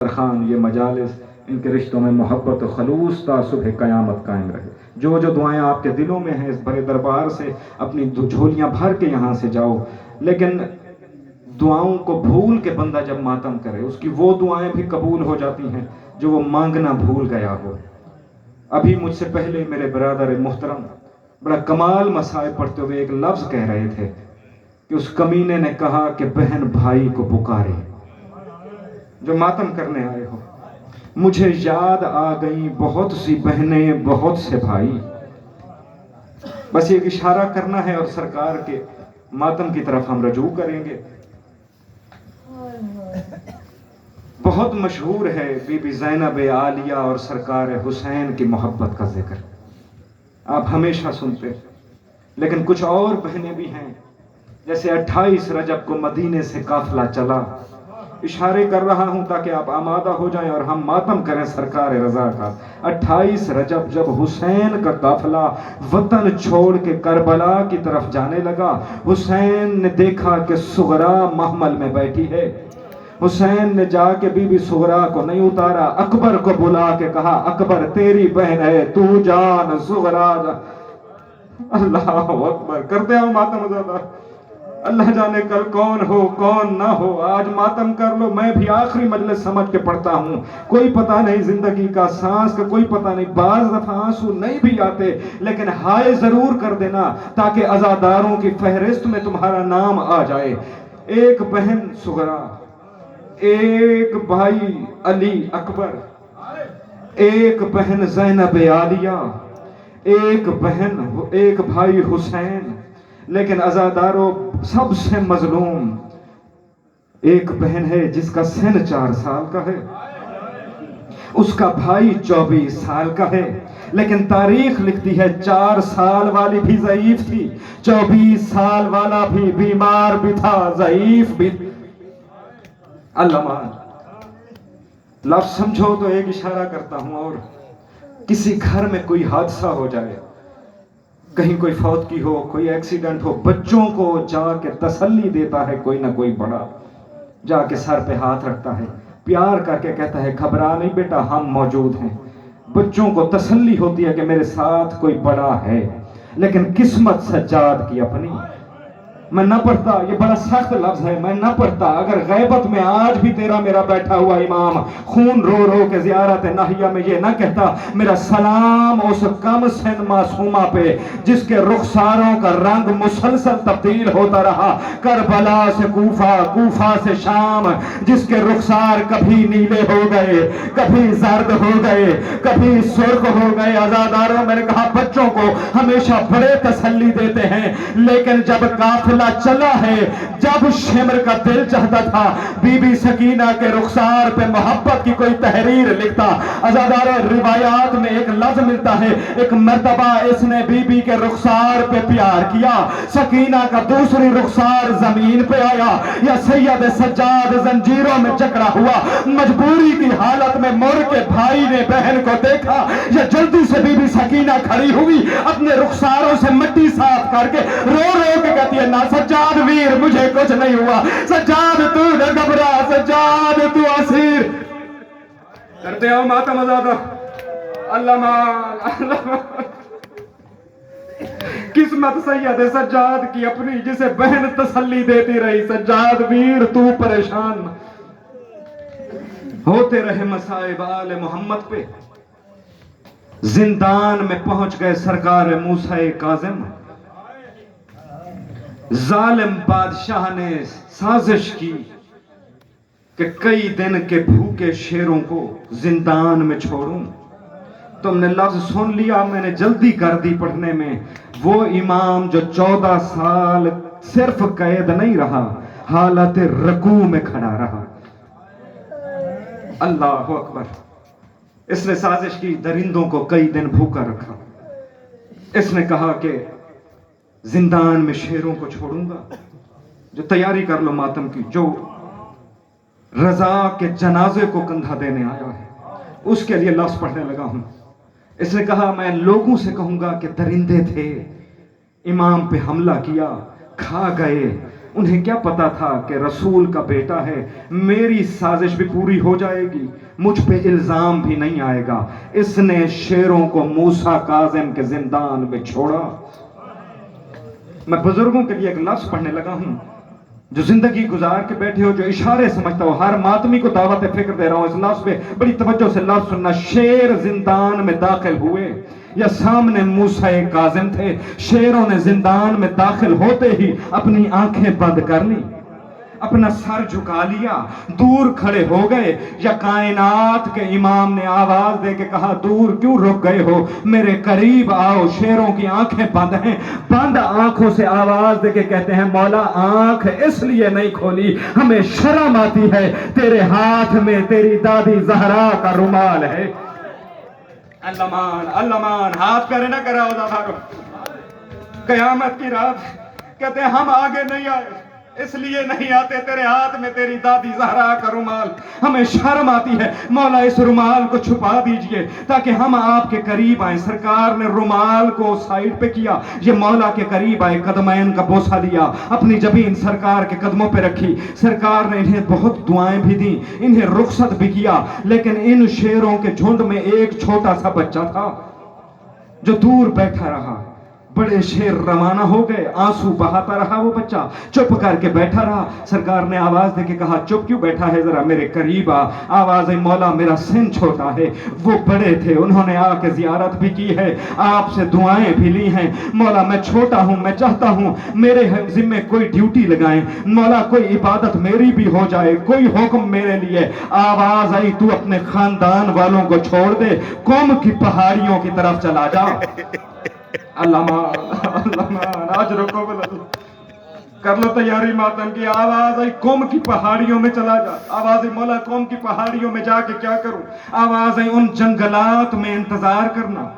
خان یہ مجالس ان کے رشتوں میں محبت و خلوص تا صبح قیامت قائم رہے. جو دعائیں آپ کے دلوں میں ہیں اس بڑے دربار سے اپنی جھولیاں بھر کے یہاں سے جاؤ. لیکن دعاؤں کو بھول کے بندہ جب ماتم کرے اس کی وہ دعائیں بھی قبول ہو جاتی ہیں جو وہ مانگنا بھول گیا ہو. ابھی مجھ سے پہلے میرے برادر محترم بڑا کمال مسائب پڑھتے ہوئے ایک لفظ کہہ رہے تھے کہ اس کمینے نے کہا کہ بہن بھائی کو پکارے. جو ماتم کرنے آئے ہو, مجھے یاد آ گئی بہت سی بہنیں بہت سے بھائی. بس ایک اشارہ کرنا ہے اور سرکار کے ماتم کی طرف ہم رجوع کریں گے. بہت مشہور ہے بی بی زینب عالیہ اور سرکار حسین کی محبت کا ذکر, آپ ہمیشہ سنتے. لیکن کچھ اور بہنیں بھی ہیں, جیسے 28 رجب کو مدینے سے قافلہ چلا. اشارے کر رہا ہوں تاکہ آپ آمادہ ہو جائیں اور ہم ماتم کریں سرکار رضا کا. 28 رجب جب حسین کا قافلہ وطن چھوڑ کے کربلا کی طرف جانے لگا, حسین نے دیکھا کہ سغرا محمل میں بیٹھی ہے. حسین نے جا کے بی بی سغرا کو نہیں اتارا, اکبر کو بلا کے کہا اکبر تیری بہن ہے تو جان سغرا جا. اللہ اکبر. کرتے ہو ماتم زیادہ, اللہ جانے کل کون ہو کون نہ ہو. آج ماتم کر لو. میں بھی آخری مجلس سمجھ کے پڑھتا ہوں, کوئی پتہ نہیں زندگی کا سانس کا کوئی پتہ نہیں. بعض دفعہ آنسو نہیں بھی آتے لیکن ہائے ضرور کر دینا تاکہ عزاداروں کی فہرست میں تمہارا نام آ جائے. ایک بہن سغرا, ایک بھائی علی اکبر, ایک بہن زینب عالیہ, ایک بھائی حسین. لیکن عزاداروں سب سے مظلوم ایک بہن ہے جس کا سن 4 سال کا ہے, اس کا بھائی 24 سال کا ہے. لیکن تاریخ لکھتی ہے 4 سال والی بھی ضعیف تھی, 24 سال والا بھی بیمار بھی تھا, ضعیف بھی. اللہ مان لفظ سمجھو تو ایک اشارہ کرتا ہوں. اور کسی گھر میں کوئی حادثہ ہو جائے, کہیں کوئی فوت کی ہو, کوئی ایکسیڈنٹ ہو, بچوں کو جا کے تسلی دیتا ہے کوئی نہ کوئی بڑا, جا کے سر پہ ہاتھ رکھتا ہے, پیار کر کے کہتا ہے گھبرا نہیں بیٹا ہم موجود ہیں. بچوں کو تسلی ہوتی ہے کہ میرے ساتھ کوئی بڑا ہے. لیکن قسمت سجاد کی اپنی. میں نہ پڑھتا, یہ بڑا سخت لفظ ہے, میں نہ پڑھتا. اگر غیبت میں آج بھی تیرا میرا بیٹھا ہوا امام خون رو رو کے زیارت ناہیہ میں یہ نہ کہتا میرا سلام اس کم سن معصومہ پہ جس کے رخساروں کا رنگ مسلسل تبدیل ہوتا رہا, کربلا سے کوفہ, کوفہ سے شام, جس کے رخسار کبھی نیلے ہو گئے, کبھی زرد ہو گئے, کبھی سرخ ہو گئے. عزاداروں میں نے کہا بچوں کو ہمیشہ بڑے تسلی دیتے ہیں, لیکن جب قافلہ چلا ہے, جب شمر کا دل چاہتا تھا بی بی سکینہ کے رخسار پہ محبت کی کوئی تحریر لکھتا. عزاداروں روایات میں ایک لفظ ملتا ہے, ایک مرتبہ اس نے بی بی کے رخسار پہ پیار کیا, سکینہ کا دوسری رخسار زمین پہ آیا, یا سید سجاد زنجیروں میں جکڑا ہوا, مجبوری کی حالت میں مڑ کے بھائی نے بہن کو دیکھا, یا جلدی سے بی بی سکینہ کھڑی ہوئی, اپنے رخساروں سے مٹی صاف کر کے رو رو کے کہتی ہے نا سجاد ویر مجھے کچھ نہیں ہوا, سجاد تو نہ گھبرا, سجاد تو اسیر. کرتے ہو ماتم آزادہ. اللہ مان قسمت سید سجاد کی اپنی, جسے بہن تسلی دیتی رہی, سجاد ویر تو پریشان. ہوتے رہے مصائب آل محمد پہ. زندان میں پہنچ گئے سرکار موسیٰ کاظم. ظالم بادشاہ نے سازش کی کہ کئی دن کے بھوکے شیروں کو زندان میں چھوڑوں. تم نے لفظ سن لیا, میں نے جلدی کر دی پڑھنے میں. وہ امام جو 14 سال صرف قید نہیں رہا, حالت رکوع میں کھڑا رہا. اللہ اکبر. اس نے سازش کی, درندوں کو کئی دن بھوکا رکھا. اس نے کہا کہ زندان میں شیروں کو چھوڑوں گا. جو تیاری کر لو ماتم کی, جو رضا کے جنازے کو کندھا دینے آیا ہے اس کے لیے لفظ پڑھنے لگا ہوں. اس نے کہا میں لوگوں سے کہوں گا کہ درندے تھے, امام پہ حملہ کیا, کھا گئے, انہیں کیا پتا تھا کہ رسول کا بیٹا ہے، میری سازش بھی پوری ہو جائے گی، مجھ پہ الزام بھی نہیں آئے گا۔ اس نے شیروں کو موسیٰ کاظم کے زندان میں چھوڑا۔ میں بزرگوں کے لیے ایک لفظ پڑھنے لگا ہوں، جو زندگی گزار کے بیٹھے ہو، جو اشارے سمجھتا ہو، ہر ماتمی کو دعوت فکر دے رہا ہوں، اس لفظ پہ بڑی توجہ سے لفظ سننا۔ شیر زندان میں داخل ہوئے، یا سامنے موسیٰ کاظم تھے، شیروں نے زندان میں داخل ہوتے ہی اپنی آنکھیں بند کر لی، اپنا سر جھکا لیا، دور کھڑے ہو گئے۔ یا کائنات کے امام نے آواز دے کے کہا، دور کیوں رک گئے ہو، میرے قریب آؤ۔ شیروں کی آنکھیں بند ہیں، بند آنکھوں سے آواز دے کے کہتے ہیں، مولا آنکھ اس لیے نہیں کھولی، ہمیں شرم آتی ہے، تیرے ہاتھ میں تیری دادی زہرا کا رومال ہے۔ اللہ ہاتھ پیرے نہ کرا ازادارو۔ قیامت کی رات کہتے ہیں ہم آگے نہیں آئے، اس لیے نہیں آتے، تیرے ہاتھ میں تیری دادی زہرا کا رومال، ہمیں شرم آتی ہے، مولا اس رومال کو چھپا دیجئے تاکہ ہم آپ کے قریب آئیں۔ سرکار نے رومال کو سائیڈ پہ کیا، یہ مولا کے قریب آئے، قدمین کا بوسہ لیا، اپنی جبین سرکار کے قدموں پہ رکھی۔ سرکار نے انہیں بہت دعائیں بھی دیں، انہیں رخصت بھی کیا، لیکن ان شیروں کے جھنڈ میں ایک چھوٹا سا بچہ تھا جو دور بیٹھا رہا۔ بڑے شیر روانہ ہو گئے، آنسو بہاتا رہا وہ بچہ، چپ کر کے بیٹھا رہا۔ سرکار نے آواز دے کے کہا، چپ کیوں بیٹھا ہے، ذرا میرے قریب آ۔ آواز آئی، مولا میرا سن چھوٹا ہے، وہ بڑے تھے، انہوں نے آ کے زیارت بھی کی ہے، آپ سے دعائیں بھی لی ہیں، مولا میں چھوٹا ہوں، میں چاہتا ہوں میرے ذمہ کوئی ڈیوٹی لگائیں، مولا کوئی عبادت میری بھی ہو جائے، کوئی حکم میرے لیے۔ آواز آئی، تو اپنے خاندان والوں کو چھوڑ دے، قوم کی پہاڑیوں کی طرف چلا جا۔ اللہ آج رکو بلد کر لو تیاری ماتم کی۔ آواز آئی، قوم کی پہاڑیوں میں چلا جا۔ آواز آئی، مولا قوم کی پہاڑیوں میں جا کے کیا کروں؟ آواز آئی، ان جنگلات میں انتظار کرنا،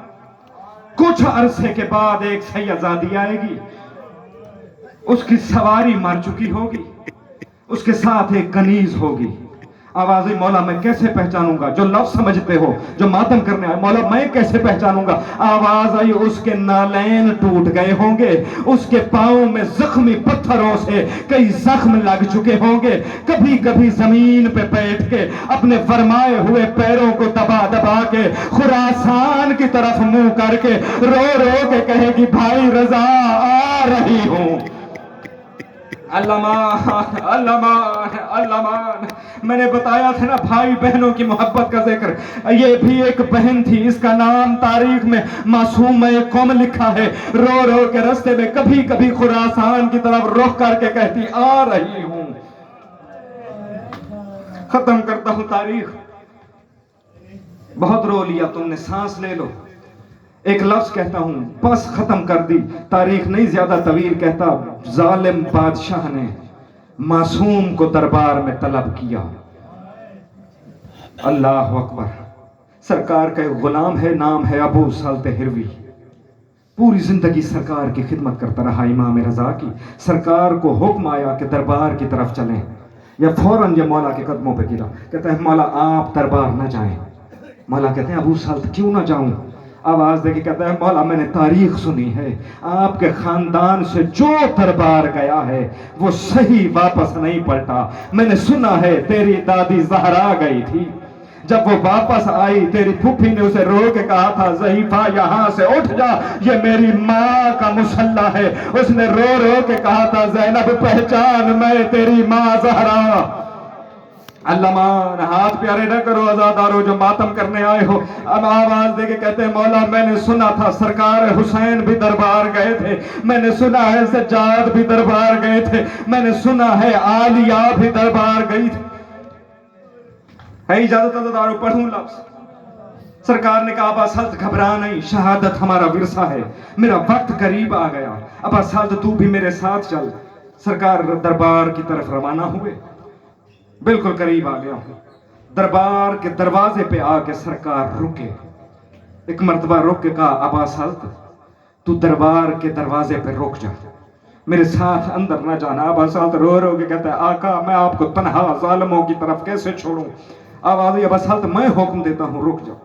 کچھ عرصے کے بعد ایک سیدزادی آئے گی، اس کی سواری مر چکی ہوگی، اس کے ساتھ ایک کنیز ہوگی۔ آواز آئی، مولا میں کیسے پہچانوں گا؟ جو لفظ سمجھتے ہو، جو ماتم کرنے آئے، مولا میں کیسے پہچانوں گا؟ آواز آئی، اس کے نالین ٹوٹ گئے ہوں گے، اس کے پاؤں میں زخمی پتھروں سے کئی زخم لگ چکے ہوں گے، کبھی کبھی زمین پہ بیٹھ کے اپنے فرمائے ہوئے پیروں کو دبا دبا کے خراسان کی طرف منہ کر کے رو رو کے کہے گی، بھائی رضا آ رہی ہوں۔ اللہ میں نے بتایا تھا نا بھائی بہنوں کی محبت کا ذکر، یہ بھی ایک بہن تھی، اس کا نام تاریخ میں معصوم قوم لکھا ہے، رو رو کے رستے میں کبھی کبھی خراسان کی طرف رخ کر کے کہتی، آ رہی ہوں۔ ختم کرتا ہوں تاریخ، بہت رو لیا تم نے، سانس لے لو۔ ایک لفظ کہتا ہوں، بس ختم کر دی تاریخ، نہیں زیادہ طویل کہتا۔ ظالم بادشاہ نے معصوم کو دربار میں طلب کیا۔ اللہ اکبر۔ سرکار کا ایک غلام ہے، نام ہے ابو سلط ہروی، پوری زندگی سرکار کی خدمت کرتا رہا امام رضا کی۔ سرکار کو حکم آیا کہ دربار کی طرف چلیں، یا فوراً یہ مولا کے قدموں پہ گرا، کہتا ہے مولا آپ دربار نہ جائیں۔ مولا کہتے ہیں ابو سلط کیوں نہ جاؤں؟ آواز دے کے کہتا ہے، مولا میں نے تاریخ سنی ہے، آپ کے خاندان سے جو دربار گیا ہے وہ صحیح واپس نہیں پلٹا۔ میں نے سنا ہے تیری دادی زہرا گئی تھی، جب وہ واپس آئی تیری پھوپھی نے اسے رو کے کہا تھا، ضعیفہ یہاں سے اٹھ جا، یہ میری ماں کا مصلی ہے۔ اس نے رو رو کے کہا تھا، زینب پہچان میں تیری ماں زہرا۔ اللہ ہاتھ پیارے نہ کرو عزادارو جو ماتم کرنے آئے ہو۔ اب آواز دے کے کہتے ہیں، مولا میں نے سنا تھا سرکار حسین بھی دربار گئے تھے، میں نے سنا ہے سجاد بھی دربار گئے تھے، میں نے سنا ہے عالیہ بھی دربار گئی تھی۔ ہے اجازت عزادارو پڑھوں لفظ؟ سرکار نے کہا، ابا سلط گھبرا نہیں، شہادت ہمارا ورثہ ہے، میرا وقت قریب آ گیا، ابا سلط تو بھی میرے ساتھ چل۔ سرکار دربار کی طرف روانہ ہوئے، بالکل قریب آ گیا ہوں، دربار کے دروازے پہ آ کے سرکار رکے، ایک مرتبہ رک کے کہا، ابا سلط تو دربار کے دروازے پہ رک جا، میرے ساتھ اندر نہ جانا۔ ابا سلط رو رو کے کہتا ہے، آقا میں آپ کو تنہا ظالموں کی طرف کیسے چھوڑوں؟ آواز ابا سلط میں حکم دیتا ہوں رک جاؤ۔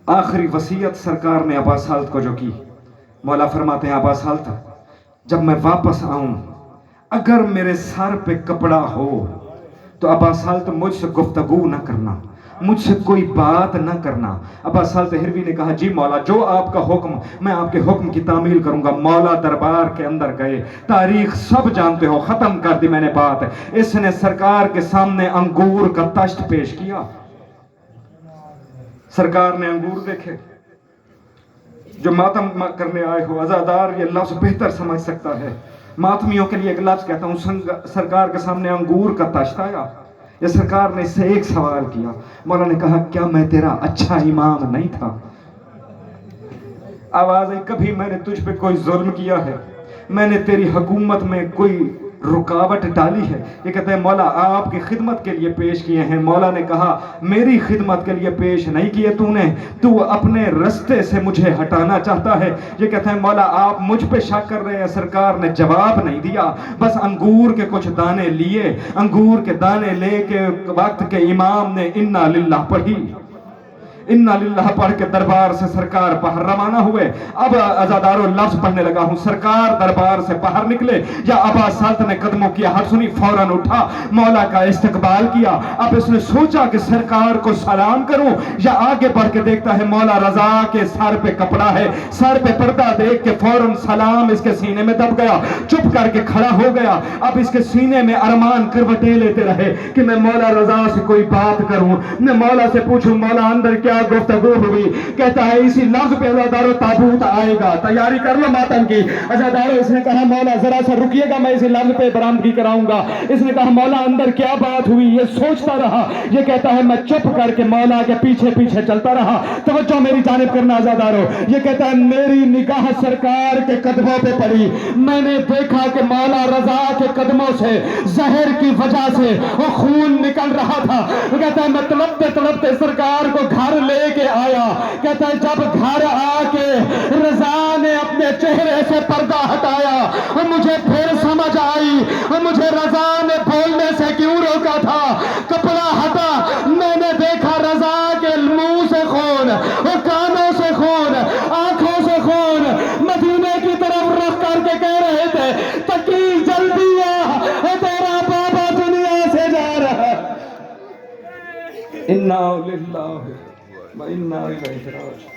آخری وصیت سرکار نے ابا سلط کو جو کی، مولا فرماتے ہیں، ابا سلط جب میں واپس آؤں اگر میرے سر پہ کپڑا ہو تو ابا سالت مجھ سے گفتگو نہ کرنا، مجھ سے کوئی بات نہ کرنا۔ ابا سالت ہروی نے کہا جی مولا، جو آپ کا حکم، میں آپ کے حکم کی تعمیل کروں گا۔ مولا دربار کے اندر گئے، تاریخ سب جانتے ہو، ختم کر دی میں نے بات۔ اس نے سرکار کے سامنے انگور کا تشت پیش کیا۔ سرکار نے انگور دیکھے۔ جو ماتم کرنے آئے ہو عزادار، یہ لفظ بہتر سمجھ سکتا ہے، ماتمیوں کے لیے ایک لفظ کہتا ہوں۔ سرکار کے سامنے انگور کا تشت آیا۔ یہ سرکار نے اس سے ایک سوال کیا۔ مولا نے کہا کیا میں تیرا اچھا امام نہیں تھا؟ آواز ہے، کبھی میں نے تجھ پہ کوئی ظلم کیا ہے؟ میں نے تیری حکومت میں کوئی رکاوٹ ڈالی ہے؟ یہ کہتے ہیں مولا آپ کی خدمت کے لیے پیش کیے ہیں۔ مولا نے کہا میری خدمت کے لیے پیش نہیں کیے تو اپنے رستے سے مجھے ہٹانا چاہتا ہے۔ یہ کہتے ہیں مولا آپ مجھ پہ شک کر رہے ہیں۔ سرکار نے جواب نہیں دیا، بس انگور کے کچھ دانے لیے۔ انگور کے دانے لے کے وقت کے امام نے انا للہ پڑھی، انا للہ پڑھ کے دربار سے سرکار باہر روانہ ہوئے۔ اب عزادارو لفظ پڑھنے لگا ہوں۔ سرکار دربار سے باہر نکلے، یا ابا سالت نے قدموں کی آہٹ سنی، فوراً اٹھا، مولا کا استقبال کیا۔ اب اس نے سوچا کہ سرکار کو سلام کروں، یا آگے بڑھ کے دیکھتا ہے مولا رضا کے سر پہ کپڑا ہے، سر پہ پردہ دیکھ کے فوراً سلام اس کے سینے میں دب گیا، چپ کر کے کھڑا ہو گیا۔ اب اس کے سینے میں ارمان کروٹیں لیتے رہے کہ میں مولا رضا سے کوئی بات کروں، میں مولا سے پوچھوں مولا اندر کیا گفتگو ہوئی۔ کہتا ہے اسی لفظ پہ عزادارو تابوت آئے گا، تیاری کر لو ماتم کی۔ عزادارو اس نے کہا مولا ذرا سا رکیے گا، میں اسی لفظ پہ برآمدگی کراؤں گا۔ اس نے کہا مولا اندر کیا بات ہوئی؟ یہ سوچتا رہا۔ یہ کہتا ہے میں چپ کر کے مولا کے پیچھے پیچھے چلتا رہا۔ توجہ میری جانب کرنا عزادارو، یہ کہتا ہے میری نگاہ سرکار کے قدموں پہ پڑی، میں نے دیکھا کہ مولا رضا کے قدموں سے زہر کی وجہ سے وہ خون نکل رہا تھا۔ وہ کہتا ہے میں تڑپتے تڑپتے سرکار کو گھر لے کے آیا۔ کہتا ہے جب گھر آ کے رضا نے اپنے چہرے سے پردہ ہٹایا، مجھے پھر سمجھ آئی مجھے رضا نے بولنے سے کیوں روکا تھا۔ کپڑا ہٹا، میں نے دیکھا رضا کے منہ سے خون، کانوں سے خون، آنکھوں سے خون، مدینے کی طرف رخ کر کے کہہ رہے تھے تقی جلدی آ، تیرا بابا دنیا سے جا رہا ہے۔ انا للہ و انا الیہ راجعون۔